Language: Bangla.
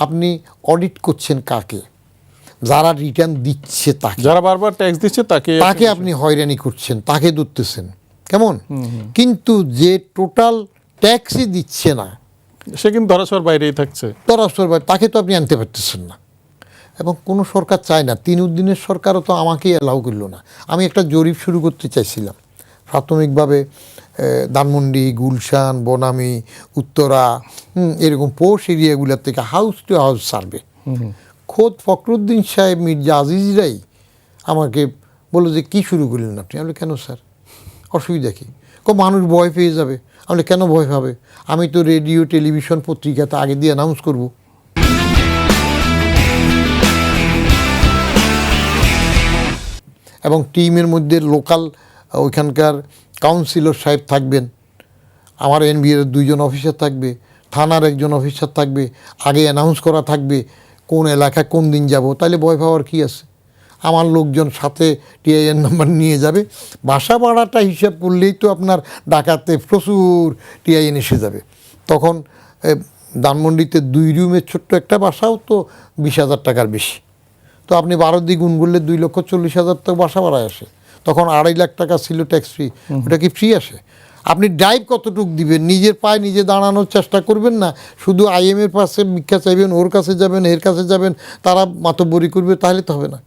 আপনি অডিট করছেন কাকে? যারা রিটার্ন দিচ্ছে তাকে, যারা বারবার ট্যাক্স দিচ্ছে তাকে আপনি হয়রানি করছেন, তাকে ধরতেছেন কেমন। কিন্তু যে টোটাল ট্যাক্সই দিচ্ছে না, সে কিন্তু ধরাছোঁয়ার বাইরেই থাকছে, তাকে তো আপনি আনতে পারতেছেন না। এবং কোনো সরকার চায় না। তিনউদ্দিনের সরকারও তো আমাকেই অ্যালাউ করলো না। আমি একটা জরিপ শুরু করতে চাইছিলাম প্রাথমিকভাবে, ধানমন্ডি, গুলশান, বনানী, উত্তরা, এরকম পোশ এরিয়াগুলোর থেকে হাউস টু হাউস সার্ভে। খোদ ফখরুদ্দিন সাহেব, মির্জা আজিজরাই আমাকে বললো যে কী শুরু করলেন আপনি? আমি কেন স্যার, অসুবিধা কী? মানুষ ভয় পেয়ে যাবে। আমি কেন ভয় পাবে? আমি তো রেডিও, টেলিভিশন, পত্রিকাতে আগে দিয়ে অ্যানাউন্স করব। এবং টিমের মধ্যে লোকাল ওইখানকার কাউন্সিলর সাহেব থাকবেন, আমার এনবিএর 2 জন অফিসার থাকবে, থানার 1 জন অফিসার থাকবে, আগে অ্যানাউন্স করা থাকবে কোন এলাকায় কোন দিন যাব। তাহলে ভয় পাওয়ার কী আছে? আমার লোকজন সাথে টিআইএন নাম্বার নিয়ে যাবে। বাসা ভাড়াটা হিসাব করলেই তো আপনার ঢাকাতে প্রচুর টিআইএন এসে যাবে। তখন ধানমন্ডিতে 2 রুমের ছোট্ট একটা বাসাও তো 20,000 টাকার বেশি। তো আপনি 12 দিয়ে গুণ করলে 2,40,000 তো বাসা ভাড়ায় আসে। তখন 2.5 লাখ টাকা ছিল ট্যাক্স ফ্রি। ওটা কি ফ্রি আসে? আপনি ড্রাইভ কতটুক দিবেন? নিজের পায়ে নিজে দাঁড়ানোর চেষ্টা করবেন না, শুধু আইএমের পাশে ভিক্ষা চাইবেন, ওর কাছে যাবেন, এর কাছে যাবেন, তারা মাতব্বরি করবে, তাহলে তো হবে না।